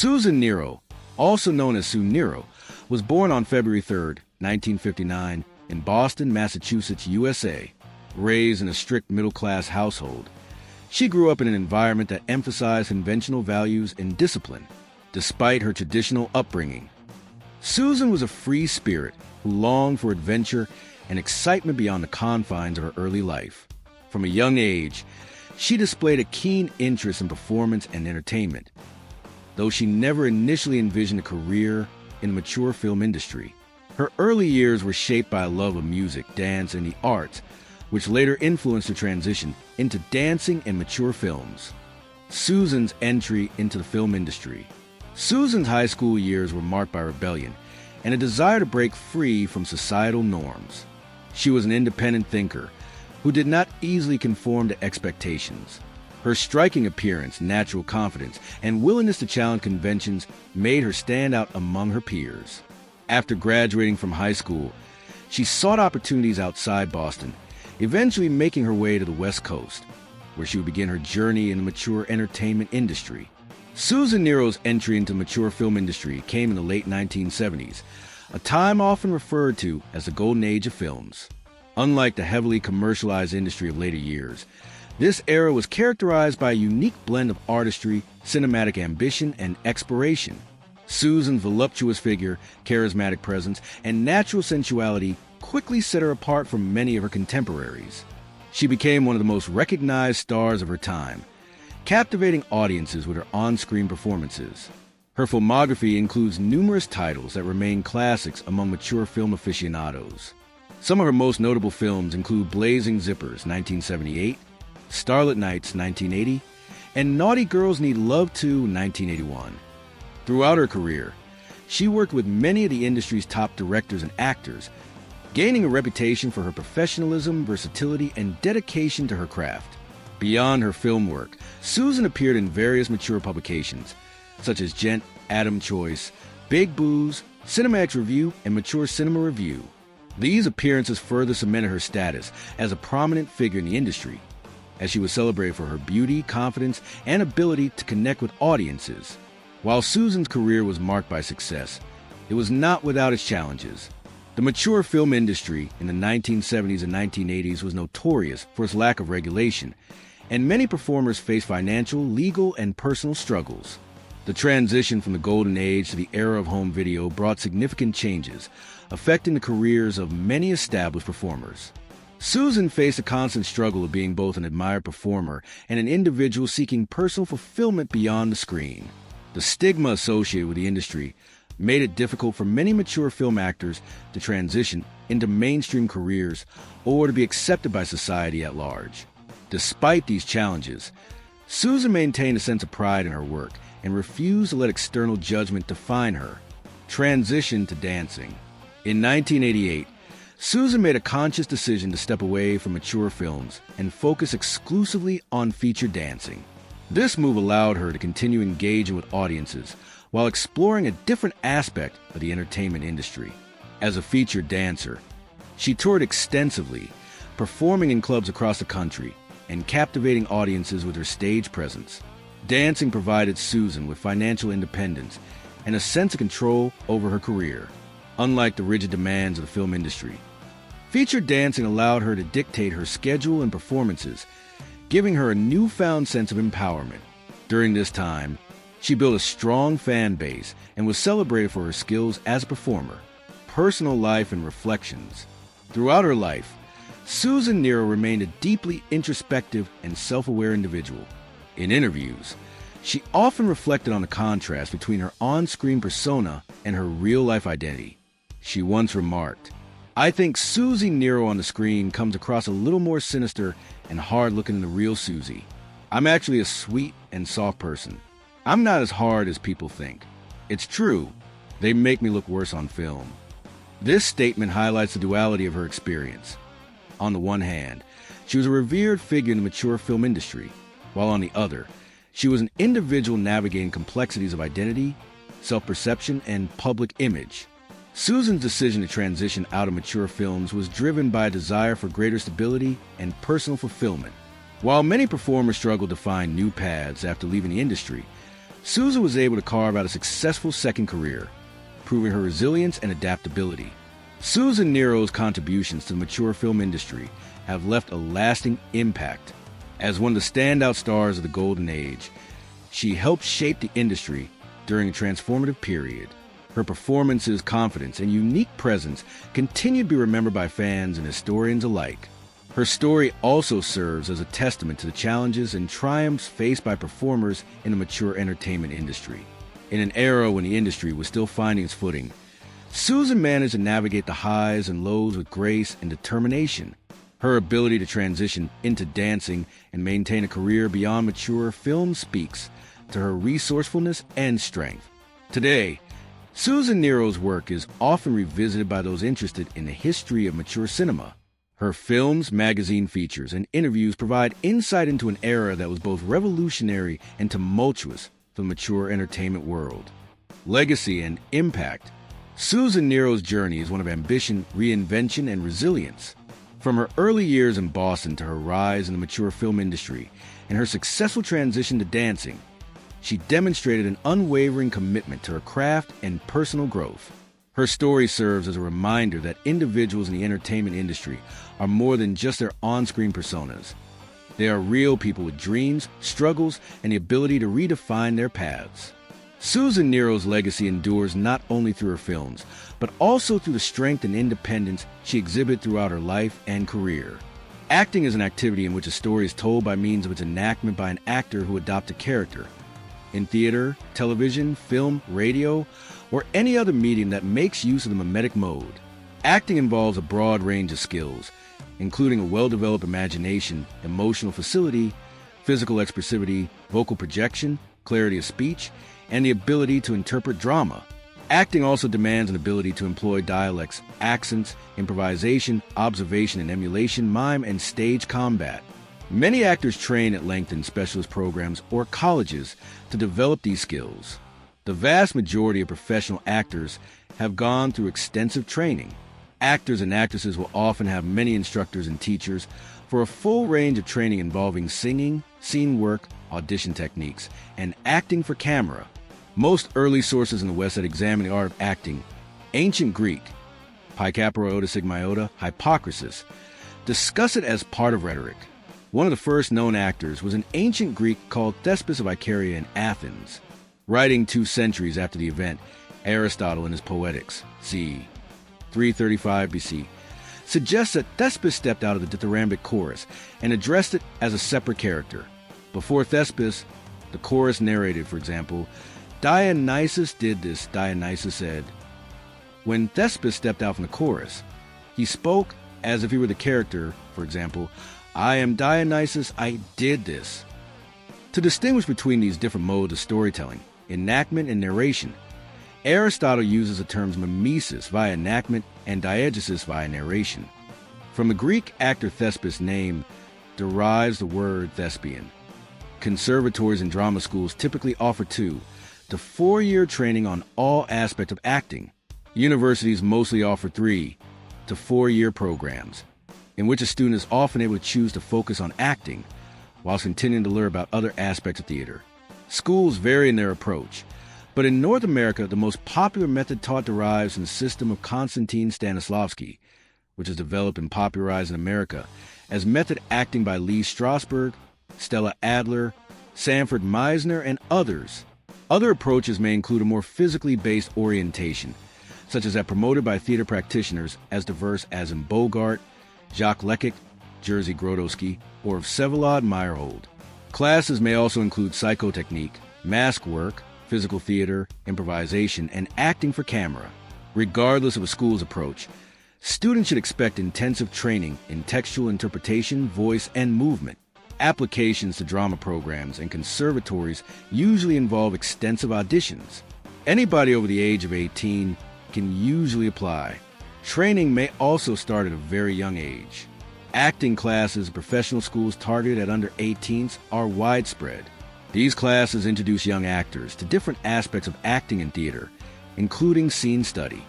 Susan Nero, also known as Sue Nero, was born on February 3, 1959, in Boston, Massachusetts, USA. Raised in a strict middle-class household, she grew up in an environment that emphasized conventional values and discipline, despite her traditional upbringing. Susan was a free spirit who longed for adventure and excitement beyond the confines of her early life. From a young age, she displayed a keen interest in performance and entertainment, though she never initially envisioned a career in the mature film industry. Her early years were shaped by a love of music, dance, and the arts, which later influenced her transition into dancing and mature films. Susan's entry into the film industry. Susan's high school years were marked by rebellion and a desire to break free from societal norms. She was an independent thinker who did not easily conform to expectations. Her striking appearance, natural confidence, and willingness to challenge conventions made her stand out among her peers. After graduating from high school, she sought opportunities outside Boston, eventually making her way to the West Coast, where she would begin her journey in the mature entertainment industry. Susan Nero's entry into the mature film industry came in the late 1970s, a time often referred to as the golden age of films. Unlike the heavily commercialized industry of later years, this era was characterized by a unique blend of artistry, cinematic ambition, and exploration. Susan's voluptuous figure, charismatic presence, and natural sensuality quickly set her apart from many of her contemporaries. She became one of the most recognized stars of her time, captivating audiences with her on-screen performances. Her filmography includes numerous titles that remain classics among mature film aficionados. Some of her most notable films include Blazing Zippers, 1978, Starlit Nights, 1980, and Naughty Girls Need Love Too, 1981. Throughout her career, she worked with many of the industry's top directors and actors, gaining a reputation for her professionalism, versatility, and dedication to her craft. Beyond her film work, Susan appeared in various mature publications, such as Gent, Adam Choice, Big Booze, Cinemax Review, and Mature Cinema Review. These appearances further cemented her status as a prominent figure in the industry, as she was celebrated for her beauty, confidence, and ability to connect with audiences. While Susan's career was marked by success, it was not without its challenges. The mature film industry in the 1970s and 1980s was notorious for its lack of regulation, and many performers faced financial, legal, and personal struggles. The transition from the golden age to the era of home video brought significant changes, affecting the careers of many established performers. Susan faced a constant struggle of being both an admired performer and an individual seeking personal fulfillment beyond the screen. The stigma associated with the industry made it difficult for many mature film actors to transition into mainstream careers or to be accepted by society at large. Despite these challenges, Susan maintained a sense of pride in her work and refused to let external judgment define her. Transition to dancing. In 1988, Susan made a conscious decision to step away from mature films and focus exclusively on feature dancing. This move allowed her to continue engaging with audiences while exploring a different aspect of the entertainment industry. As a featured dancer, she toured extensively, performing in clubs across the country and captivating audiences with her stage presence. Dancing provided Susan with financial independence and a sense of control over her career. Unlike the rigid demands of the film industry, featured dancing allowed her to dictate her schedule and performances, giving her a newfound sense of empowerment. During this time, she built a strong fan base and was celebrated for her skills as a performer. Personal life and reflections. Throughout her life, Susan Nero remained a deeply introspective and self-aware individual. In interviews, she often reflected on the contrast between her on-screen persona and her real-life identity. She once remarked, "I think Susie Nero on the screen comes across a little more sinister and hard-looking than the real Susie. I'm actually a sweet and soft person. I'm not as hard as people think. It's true, they make me look worse on film." This statement highlights the duality of her experience. On the one hand, she was a revered figure in the mature film industry, while on the other, she was an individual navigating complexities of identity, self-perception, and public image. Susan's decision to transition out of mature films was driven by a desire for greater stability and personal fulfillment. While many performers struggled to find new paths after leaving the industry, Susan was able to carve out a successful second career, proving her resilience and adaptability. Sue Nero's contributions to the mature film industry have left a lasting impact. As one of the standout stars of the Golden Age, she helped shape the industry during a transformative period. Her performances, confidence, and unique presence continue to be remembered by fans and historians alike. Her story also serves as a testament to the challenges and triumphs faced by performers in the mature entertainment industry. In an era when the industry was still finding its footing, Susan managed to navigate the highs and lows with grace and determination. Her ability to transition into dancing and maintain a career beyond mature film speaks to her resourcefulness and strength. Today, Sue Nero's work is often revisited by those interested in the history of mature cinema. Her films, magazine features, and interviews provide insight into an era that was both revolutionary and tumultuous for the mature entertainment world. Legacy and impact. Sue Nero's journey is one of ambition, reinvention, and resilience. From her early years in Boston to her rise in the mature film industry and her successful transition to dancing, she demonstrated an unwavering commitment to her craft and personal growth. Her story serves as a reminder that individuals in the entertainment industry are more than just their on-screen personas. They are real people with dreams, struggles, and the ability to redefine their paths. Sue Nero's legacy endures not only through her films, but also through the strength and independence she exhibited throughout her life and career. Acting is an activity in which a story is told by means of its enactment by an actor who adopts a character. In theater, television, film, radio, or any other medium that makes use of the mimetic mode. Acting involves a broad range of skills, including a well-developed imagination, emotional facility, physical expressivity, vocal projection, clarity of speech, and the ability to interpret drama. Acting also demands an ability to employ dialects, accents, improvisation, observation and emulation, mime, and stage combat. Many actors train at length in specialist programs or colleges to develop these skills. The vast majority of professional actors have gone through extensive training. Actors and actresses will often have many instructors and teachers for a full range of training involving singing, scene work, audition techniques, and acting for camera. Most early sources in the West that examine the art of acting, ancient Greek, Picapora Iota Sigma Iota, Hypocrasis, discuss it as part of rhetoric. One of the first known actors was an ancient Greek called Thespis of Icaria in Athens. Writing 2 centuries after the event, Aristotle in his Poetics, c. 335 BC, suggests that Thespis stepped out of the dithyrambic chorus and addressed it as a separate character. Before Thespis, the chorus narrated, for example, Dionysus did this, Dionysus said. When Thespis stepped out from the chorus, he spoke as if he were the character, for example, I am Dionysus, I did this. To distinguish between these different modes of storytelling, enactment and narration, Aristotle uses the terms mimesis via enactment and diegesis via narration. From the Greek actor Thespis' name derives the word thespian. Conservatories and drama schools typically offer 2 to 4-year training on all aspects of acting. Universities mostly offer 3 to 4-year programs, in which a student is often able to choose to focus on acting whilst continuing to learn about other aspects of theater. Schools vary in their approach, but in North America, the most popular method taught derives from the system of Konstantin Stanislavski, which is developed and popularized in America as method acting by Lee Strasberg, Stella Adler, Sanford Meisner, and others. Other approaches may include a more physically based orientation, such as that promoted by theater practitioners as diverse as in Bogart, Jacques Leckich, Jerzy Grodowski, or Vsevolod Meyerhold. Classes may also include psychotechnique, mask work, physical theater, improvisation, and acting for camera. Regardless of a school's approach, students should expect intensive training in textual interpretation, voice, and movement. Applications to drama programs and conservatories usually involve extensive auditions. Anybody over the age of 18 can usually apply. Training may also start at a very young age. Acting classes in professional schools targeted at under 18s are widespread. These classes introduce young actors to different aspects of acting in theater, including scene study.